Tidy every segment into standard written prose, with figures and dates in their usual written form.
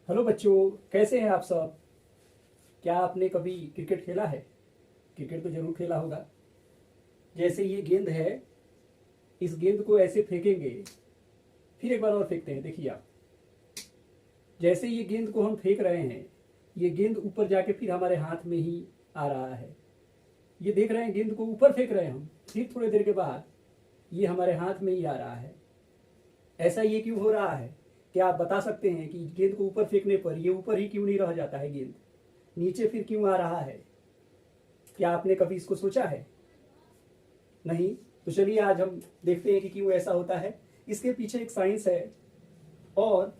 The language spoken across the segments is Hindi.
हेलो बच्चों, कैसे हैं आप सब। क्या आपने कभी क्रिकेट खेला है? क्रिकेट तो जरूर खेला होगा। जैसे ये गेंद है, इस गेंद को ऐसे फेंकेंगे, फिर एक बार और फेंकते हैं। देखिए आप, जैसे ये गेंद को हम फेंक रहे हैं, ये गेंद ऊपर जाके फिर हमारे हाथ में ही आ रहा है। ये देख रहे हैं, गेंद को ऊपर फेंक रहे हैं हम, फिर थोड़ी देर के बाद ये हमारे हाथ में ही आ रहा है। ऐसा ये क्यों हो रहा है? क्या आप बता सकते हैं कि गेंद को ऊपर फेंकने पर ये ऊपर ही क्यों नहीं रह जाता है, गेंद नीचे फिर क्यों आ रहा है? क्या आपने कभी इसको सोचा है? नहीं? तो चलिए आज हम देखते हैं कि क्यों ऐसा होता है। इसके पीछे एक साइंस है और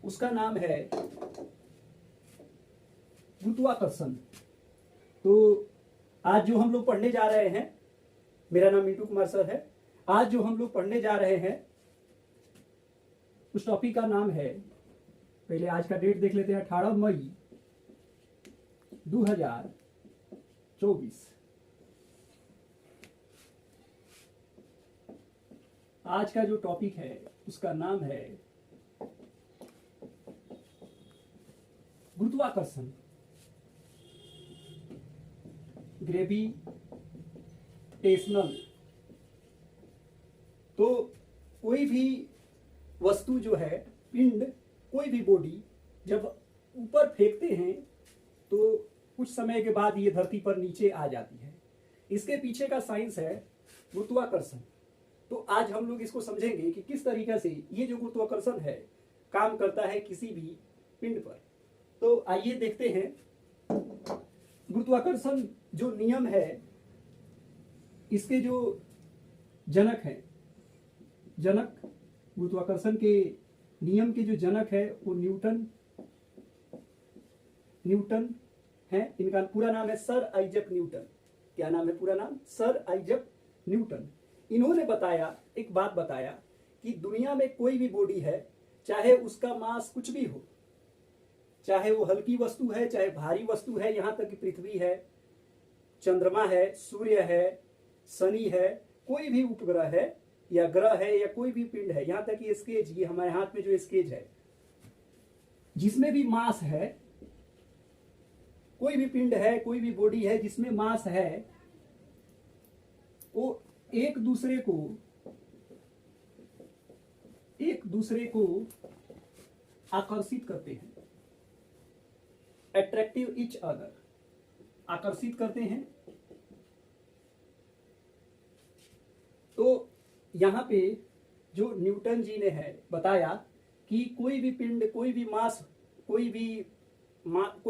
उसका नाम है गुरुत्वाकर्षण। तो आज जो हम लोग पढ़ने जा रहे हैं, मेरा नाम मिंटू कुमार सर है। आज जो हम लोग पढ़ने जा रहे हैं उस टॉपिक का नाम है, पहले आज का डेट देख लेते हैं, 18 मई 2024। आज का जो टॉपिक है उसका नाम है गुरुत्वाकर्षण, ग्रेविटेशनल। तो कोई भी वस्तु जो है, पिंड, कोई भी बॉडी जब ऊपर फेंकते हैं तो कुछ समय के बाद ये धरती पर नीचे आ जाती है। इसके पीछे का साइंस है गुरुत्वाकर्षण। तो आज हम लोग इसको समझेंगे कि किस तरीके से ये जो गुरुत्वाकर्षण है काम करता है किसी भी पिंड पर। तो आइए देखते हैं। गुरुत्वाकर्षण जो नियम है, इसके जो जनक है, जनक गुरुत्वाकर्षण के नियम के जो जनक है वो न्यूटन है। इनका पूरा नाम है सर आइजक न्यूटन। क्या नाम है पूरा नाम? Sir Isaac Newton. इन्होंने बताया, एक बात बताया कि दुनिया में कोई भी बॉडी है, चाहे उसका मास कुछ भी हो, चाहे वो हल्की वस्तु है चाहे भारी वस्तु है, यहां तक कि पृथ्वी है, चंद्रमा है, सूर्य है, शनि है, कोई भी उपग्रह है या ग्रह है या कोई भी पिंड है, यहां तक कि स्केच, ये हमारे हाथ में जो स्केच है, जिसमें भी मास है, कोई भी पिंड है, कोई भी बॉडी है जिसमें मास है, वो एक दूसरे को आकर्षित करते हैं। अट्रैक्टिव इच अदर, आकर्षित करते हैं। तो यहां पे जो न्यूटन जी ने है बताया कि कोई भी पिंड, कोई भी मास, कोई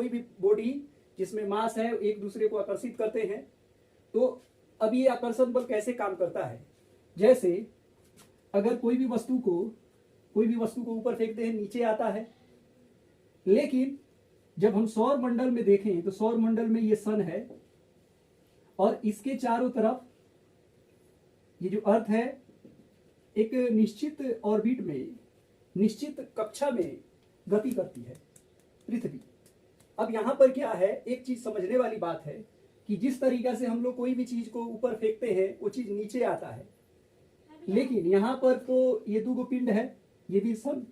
भी बॉडी जिसमें मास है एक दूसरे को आकर्षित करते हैं। तो अब ये आकर्षण बल कैसे काम करता है? जैसे अगर कोई भी वस्तु को ऊपर फेंकते हैं, नीचे आता है। लेकिन जब हम सौर मंडल में देखें तो सौर मंडल में ये सन है और इसके चारों तरफ ये जो अर्थ है एक निश्चित ऑर्बिट में, निश्चित कक्षा में गति करती है, पृथ्वी। अब यहां पर क्या है, एक चीज समझने वाली बात है कि जिस तरीका से हम लोग कोई भी चीज को ऊपर फेंकते हैं वो चीज नीचे आता है। लेकिन यहां पर तो ये दो पिंड है, ये भी सन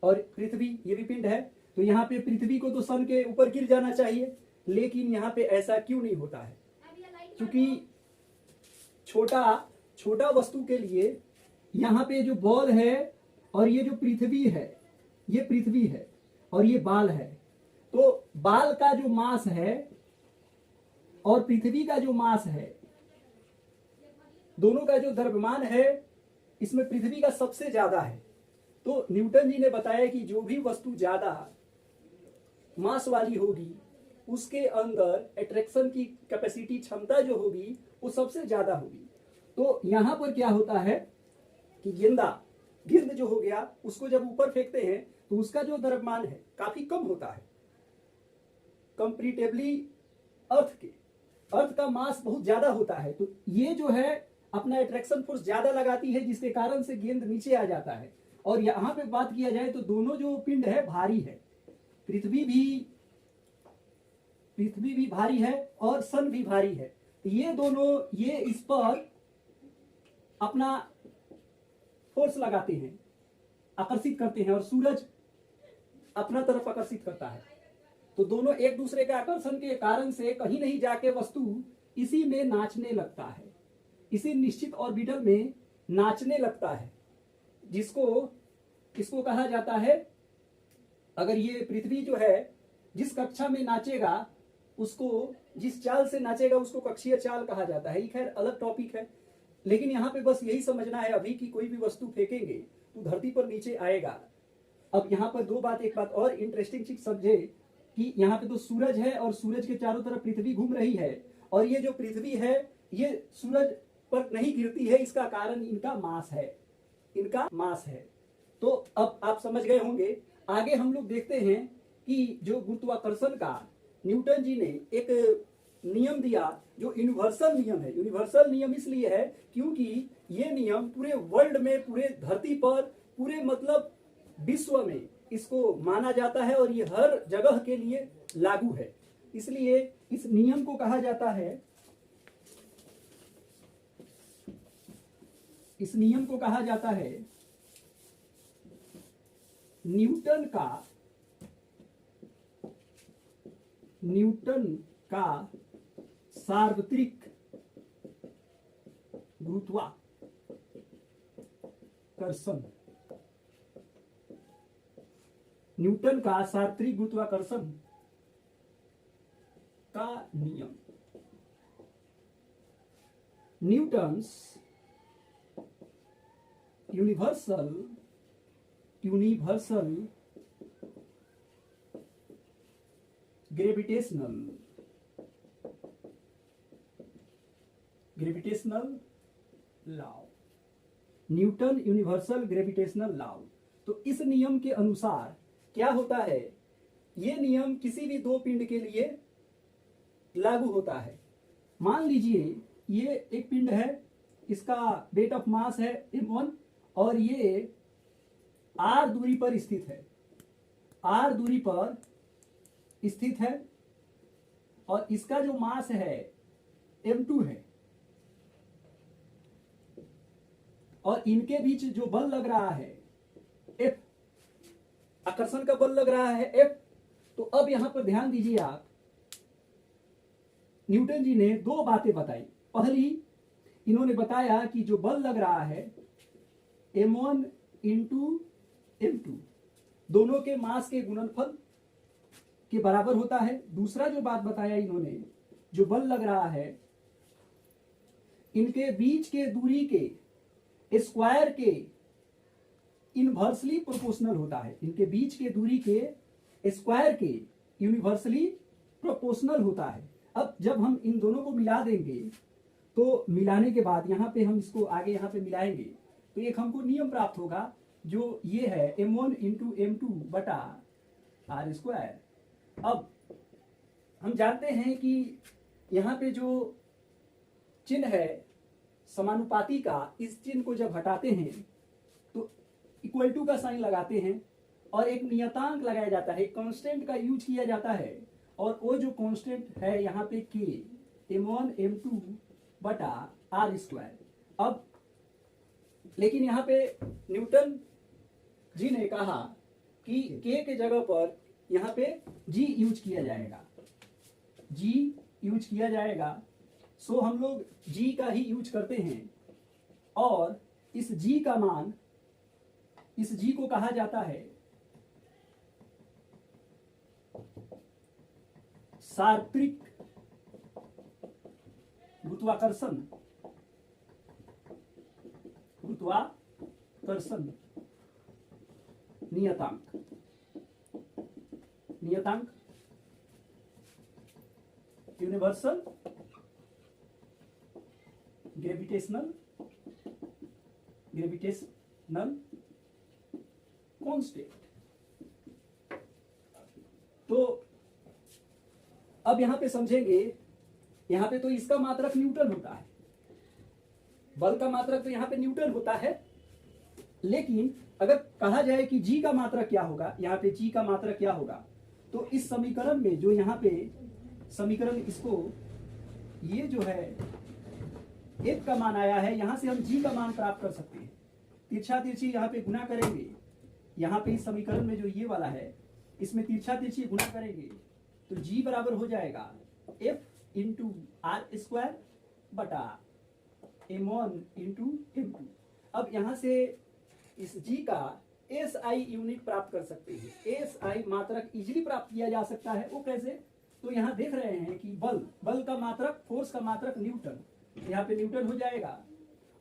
और पृथ्वी, ये भी पिंड है। तो यहाँ पे पृथ्वी को तो सन के ऊपर गिर जाना चाहिए, लेकिन यहाँ पे ऐसा क्यों नहीं होता है? क्योंकि छोटा वस्तु के लिए यहाँ पे जो बॉल है और ये जो पृथ्वी है, ये पृथ्वी है और ये बाल है। तो बाल का जो मास है और पृथ्वी का जो मास है, दोनों का जो द्रव्यमान है, इसमें पृथ्वी का सबसे ज्यादा है। तो न्यूटन जी ने बताया कि जो भी वस्तु ज्यादा मास वाली होगी उसके अंदर अट्रैक्शन की कैपेसिटी, क्षमता जो होगी वो सबसे ज्यादा होगी। तो यहां पर क्या होता है कि गेंद जो हो गया, उसको जब ऊपर फेंकते हैं तो उसका जो द्रव्यमान है काफी कम होता है कंपैरेटिवली अर्थ का मास बहुत ज्यादा होता है। तो ये जो है अपना अट्रैक्शन फोर्स ज्यादा लगाती है, जिसके कारण से गेंद नीचे आ जाता है। और यहां पे बात किया जाए तो दोनों जो पिंड है भारी है, पृथ्वी भी भारी है और सन भी भारी है। ये दोनों ये इस पर अपना फोर्स लगाते हैं, आकर्षित करते हैं। और सूरज अपना तरफ आकर्षित करता है। तो दोनों एक दूसरे के आकर्षण के कारण से कहीं नहीं जाके वस्तु इसी में नाचने लगता है, इसी निश्चित ऑर्बिटल में नाचने लगता है, जिसको इसको कहा जाता है, अगर ये पृथ्वी जो है जिस कक्षा में नाचेगा उसको, जिस चाल से नाचेगा उसको कक्षीय चाल कहा जाता है। ये खैर अलग टॉपिक है, लेकिन यहाँ पे बस यही समझना है अभी कि कोई भी वस्तु फेंकेंगे तो धरती पर नीचे आएगा। अब यहाँ पर एक बात और इंटरेस्टिंग चीज समझे कि यहाँ पे तो सूरज है और सूरज के चारों तरफ पृथ्वी घूम रही है, और ये जो पृथ्वी है ये सूरज पर नहीं गिरती है, इसका कारण इनका मास है, इनका मास है। तो अब आप समझ गए होंगे। आगे हम लोग देखते हैं कि जो गुरुत्वाकर्षण का न्यूटन जी ने एक नियम दिया जो यूनिवर्सल नियम है। यूनिवर्सल नियम इसलिए है क्योंकि ये नियम पूरे वर्ल्ड में, पूरे धरती पर, पूरे मतलब विश्व में इसको माना जाता है और ये हर जगह के लिए लागू है। इसलिए इस नियम को कहा जाता है, इस नियम को कहा जाता है न्यूटन का सार्वत्रिक गुरुत्वाकर्षण। न्यूटन का सार्वत्रिक गुरुत्वाकर्षण का नियम। Newton's universal gravitational law, Newton universal gravitational law. तो इस नियम के अनुसार क्या होता है, ये नियम किसी भी दो पिंड के लिए लागू होता है। मान लीजिए ये एक पिंड है, इसका वेट ऑफ मास है m1 और ये r दूरी पर स्थित है, r दूरी पर स्थित है, और इसका जो मास है m2 है, और इनके बीच जो बल लग रहा है F, आकर्षण का बल लग रहा है F। तो अब यहां पर ध्यान दीजिए आप, न्यूटन जी ने दो बातें बताई। पहली, इन्होंने बताया कि जो बल लग रहा है m1 इंटू m2 दोनों के मास के गुणनफल के बराबर होता है। दूसरा जो बात बताया इन्होंने, जो बल लग रहा है इनके बीच के दूरी के स्क्वायर के इनवर्सली प्रोपोर्शनल होता है, इनके बीच के दूरी के स्क्वायर के यूनिवर्सली प्रोपोर्शनल होता है। अब जब हम इन दोनों को मिला देंगे तो मिलाने के बाद यहाँ पे हम इसको आगे यहाँ पे मिलाएंगे तो एक हमको नियम प्राप्त होगा जो ये है m1 इंटू m2 बटा r स्क्वायर। अब हम जानते हैं कि यहाँ पे जो चिन्ह है समानुपाती का, इस चिन्ह को जब हटाते हैं तो इक्वल टू का साइन लगाते हैं और एक नियतांक लगाया जाता है, कांस्टेंट का यूज किया जाता है, और वो जो कांस्टेंट है यहाँ पे k m1 m2 बटा r स्क्वायर। अब लेकिन यहाँ पे न्यूटन जी ने कहा कि k के जगह पर यहाँ पे g यूज किया जाएगा, g यूज किया जाएगा। सो हम लोग g का ही यूज करते हैं, और इस g का मान, इस g को कहा जाता है सार्वत्रिक गुरुत्वाकर्षण नियतांक। Universal gravitational constant. तो अब यहां पे समझेंगे, यहां पे तो इसका मात्रक न्यूटन होता है, बल का मात्रक तो यहां पे न्यूटन होता है, लेकिन अगर कहा जाए कि जी का मात्रक क्या होगा, यहाँ पे जी का मात्रक क्या होगा, तो इस समीकरण में जो यहाँ पे समीकरण, इसको ये जो है एक का मान आया है, यहां से हम जी का मान प्राप्त कर सकते हैं। तिरछा तिरछी यहाँ पे गुना करेंगे, यहाँ पे इस समीकरण में जो ये वाला है इसमें तिरछा तिरछी गुणा करेंगे तो g बराबर हो जाएगा f इंटू आर स्क्वायर बटा m1 इंटू m2। अब यहाँ से इस g का SI यूनिट प्राप्त कर सकते हैं। SI मात्रक इजीली प्राप्त किया जा सकता है। वो कैसे? तो यहाँ देख रहे हैं कि बल का मात्रक, फोर्स का मात्रक न्यूटन, यहाँ पे न्यूटन हो जाएगा।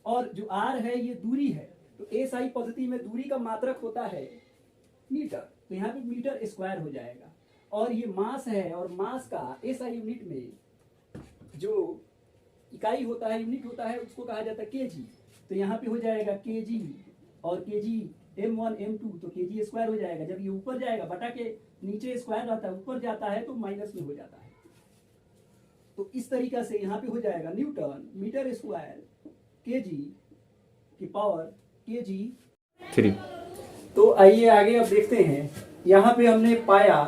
और जो R है ये दूरी है, तो SI पद्धति में दूरी का मात्रक होता है मीटर, तो यहाँ पे मीटर स्क्वायर हो जाएगा। और ये मास है, और मास का SI यूनिट में जो इकाई होता है, यूनिट होता है, उसको कहा जाता है केजी। तो यहाँ पे हो जाएगा केजी, और केजी m1 m2 तो केजी स्क्वायर हो जाएगा। जब ये ऊपर जाएगा, बटा के नीचे स्क्वायर रहता है, ऊपर जाता है तो माइनस में हो जाता है। तो इस तरीका से यहाँ पे हो जाएगा न्यूटन मीटर स्क्वायर केजी की पावर केजी 3। तो आइए आगे अब देखते हैं। यहाँ पे हमने पाया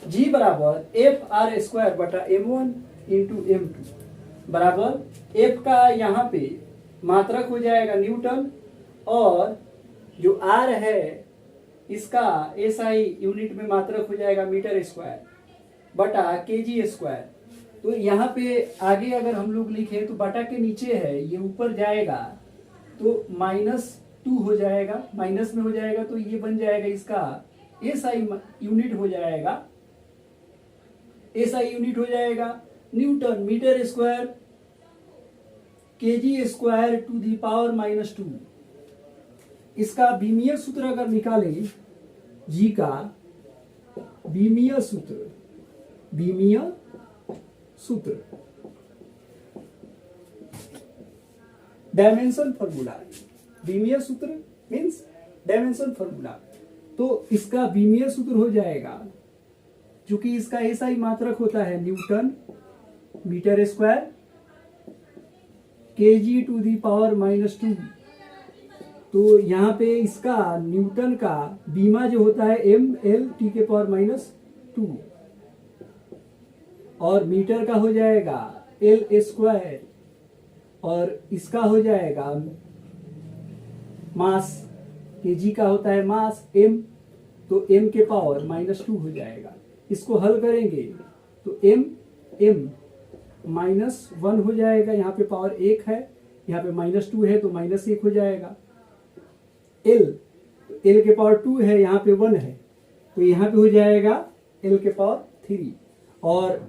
g बराबर एफ आर स्क्वायर बटा m1 इंटू m2 बराबर f का यहाँ पे मात्रक हो जाएगा न्यूटन, और जो r है इसका SI यूनिट में मात्रक हो जाएगा मीटर स्क्वायर बटा केजी स्क्वायर। तो यहाँ पे आगे अगर हम लोग लिखें तो बटा के नीचे है, ये ऊपर जाएगा तो -2 हो जाएगा, माइनस में हो जाएगा, तो ये बन जाएगा इसका SI यूनिट हो जाएगा, SI यूनिट हो जाएगा newton metre square KG square to the power -2। इसका बीमीय सूत्र अगर निकालें, जी का बीमीय सूत्र डायमेंशन फॉर्मूला, बीमीय सूत्र मींस डायमेंशन फॉर्मूला। तो इसका बीमीय सूत्र हो जाएगा, चूंकि इसका SI मात्रक होता है newton metre square KG to the power -2। तो यहाँ पे इसका न्यूटन का बीमा जो होता है mL t के पावर -2, और मीटर का हो जाएगा L स्क्वायर, और इसका हो जाएगा मास, केजी का होता है मास m, तो m के पावर -2 हो जाएगा। इसको हल करेंगे तो m -1 हो जाएगा, यहाँ पे पावर 1 है, यहाँ पे -2 है तो -1 हो जाएगा। L के पावर 2 है, यहाँ पे 1 है, तो यहाँ पे हो जाएगा L के पावर 3, और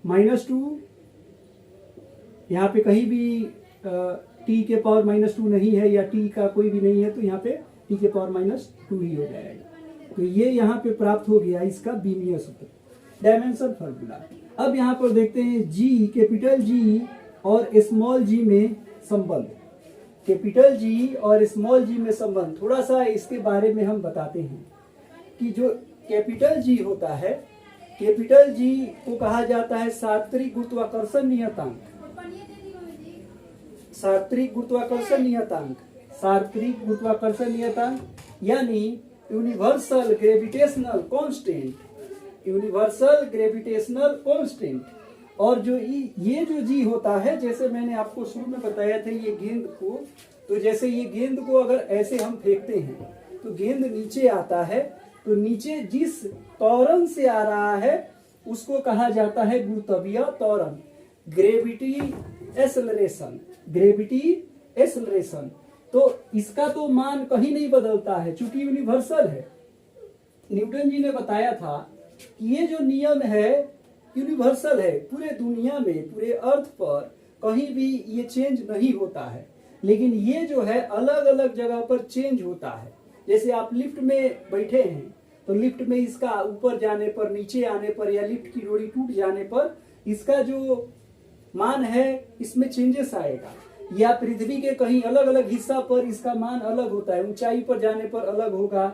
-2 यहाँ पे कहीं भी t के पावर -2 नहीं है, या t का कोई भी नहीं है, तो यहाँ पे t के पावर -2 ही हो जाएगा। तो ये यहाँ पे प्राप्त हो गया इसका बीमीय सूत्र, डायमेंशन फॉर्मूला। अब यहाँ पर देखते हैं g, कैपिटल G और स्मॉल g में संबंध, कैपिटल G और स्मॉल g में संबंध। थोड़ा सा इसके बारे में हम बताते हैं कि जो कैपिटल G होता है, कैपिटल G को कहा जाता है सार्वत्रिक गुरुत्वाकर्षण नियतांक, सार्वत्रिक गुरुत्वाकर्षण नियतांक, सार्वत्रिक गुरुत्वाकर्षण नियतांक यानी universal gravitational constant, universal gravitational constant. और जो ये जो जी होता है, जैसे मैंने आपको शुरू में बताया था ये गेंद को, तो जैसे ये गेंद को अगर ऐसे हम फेंकते हैं तो गेंद नीचे आता है, तो नीचे जिस त्वरण से आ रहा है उसको कहा जाता है गुरुत्वीय त्वरण, ग्रेविटी एक्सेलरेशन, ग्रेविटी एक्सेलरेशन। तो इसका तो मान कहीं नहीं बदलता है, चूंकि यूनिवर्सल है। न्यूटन जी ने बताया था कि ये जो नियम है यूनिवर्सल है, पूरे दुनिया में, पूरे अर्थ पर कहीं भी ये चेंज नहीं होता है, लेकिन ये जो है अलग अलग जगह पर चेंज होता है। जैसे आप लिफ्ट में बैठे हैं तो लिफ्ट में इसका ऊपर जाने पर, नीचे आने पर, या लिफ्ट की डोरी टूट जाने पर इसका जो मान है इसमें चेंजेस आएगा, या पृथ्वी के कहीं अलग अलग हिस्सा पर इसका मान अलग होता है, ऊंचाई पर जाने पर अलग होगा,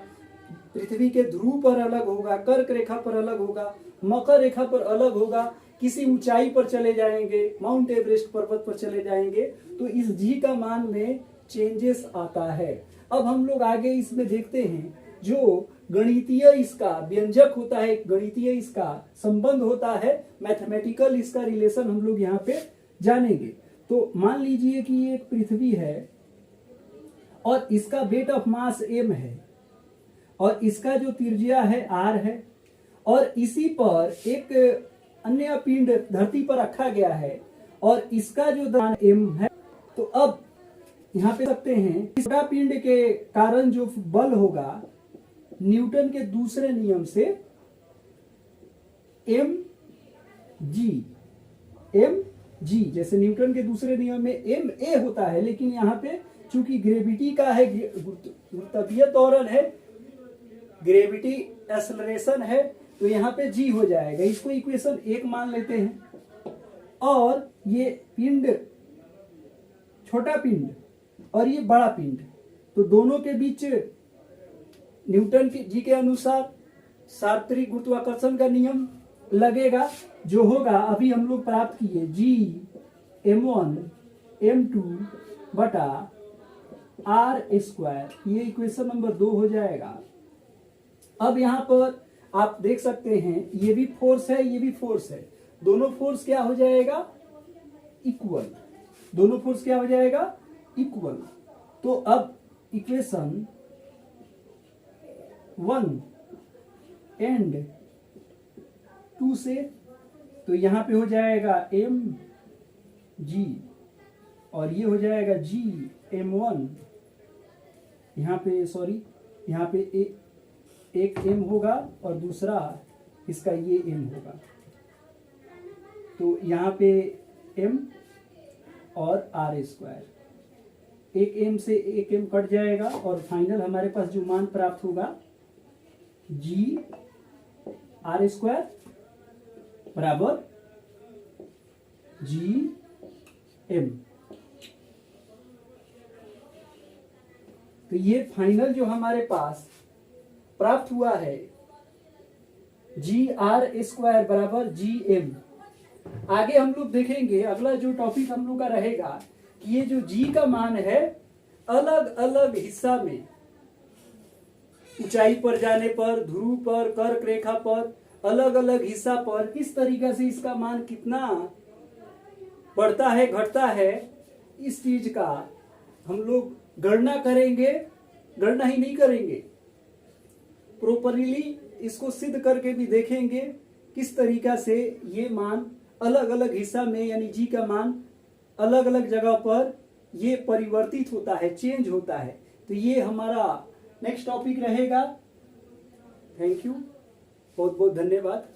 पृथ्वी के ध्रुव पर अलग होगा, कर्क रेखा पर अलग होगा, मकर रेखा पर अलग होगा, किसी ऊंचाई पर चले जाएंगे, माउंट एवरेस्ट पर्वत पर चले जाएंगे, तो इस जी का मान में चेंजेस आता है। अब हम लोग आगे इसमें देखते हैं जो गणितीय इसका व्यंजक होता है, गणितीय इसका संबंध होता है, मैथमेटिकल इसका रिलेशन हम लोग यहाँ पे जानेंगे। तो मान लीजिए कि ये एक पृथ्वी है और इसका वेट ऑफ मास m है, और इसका जो त्रिज्या है r है, और इसी पर एक अन्य पिंड धरती पर रखा गया है और इसका जो द्रव्यमान m है। तो अब यहाँ पे सकते हैं इस छोटा पिंड के कारण जो बल होगा न्यूटन के दूसरे नियम से m g, जैसे न्यूटन के दूसरे नियम में m a होता है, लेकिन यहाँ पे चूंकि ग्रेविटी का है, गुरुत्वीय त्वरण है, ग्रेविटी एक्सेलरेशन है, तो यहाँ पे g हो जाएगा। इसको इक्वेशन 1 मान लेते हैं। और ये पिंड, छोटा पिंड और ये बड़ा पिंड, तो दोनों के बीच न्यूटन की जी के अनुसार सार्वत्रिक गुरुत्वाकर्षण का नियम लगेगा, जो होगा अभी हम लोग प्राप्त किए g m1 m2 बटा r स्क्वायर। ये इक्वेशन नंबर 2 हो जाएगा। अब यहाँ पर आप देख सकते हैं ये भी फोर्स है, ये भी फोर्स है, दोनों फोर्स क्या हो जाएगा? इक्वल। दोनों फोर्स क्या हो जाएगा? इक्वल। तो अब इक्वेशन 1 एंड 2 से, तो यहाँ पे हो जाएगा m g और ये हो जाएगा g m1, यहाँ पे सॉरी, यहाँ पे एक m होगा और दूसरा इसका ये m होगा, तो यहाँ पे m और r स्क्वायर, एक m से एक m कट जाएगा और फाइनल हमारे पास जो मान प्राप्त होगा g r स्क्वायर बराबर g m। तो ये फाइनल जो हमारे पास प्राप्त हुआ है जी आर स्क्वायर बराबर जी एम। आगे हम लोग देखेंगे, अगला जो टॉपिक हम लोग का रहेगा कि ये जो जी का मान है अलग अलग हिस्सा में, ऊंचाई पर जाने पर, ध्रुव पर, कर्क रेखा पर, अलग अलग हिस्सा पर किस तरीके से इसका मान कितना बढ़ता है घटता है, इस चीज का हम लोग गणना करेंगे। गणना ही नहीं करेंगे, प्रॉपरली इसको सिद्ध करके भी देखेंगे किस तरीका से ये मान अलग अलग हिस्सा में, यानी जी का मान अलग अलग जगह पर ये परिवर्तित होता है, चेंज होता है। तो ये हमारा नेक्स्ट टॉपिक रहेगा। थैंक यू, बहुत बहुत धन्यवाद।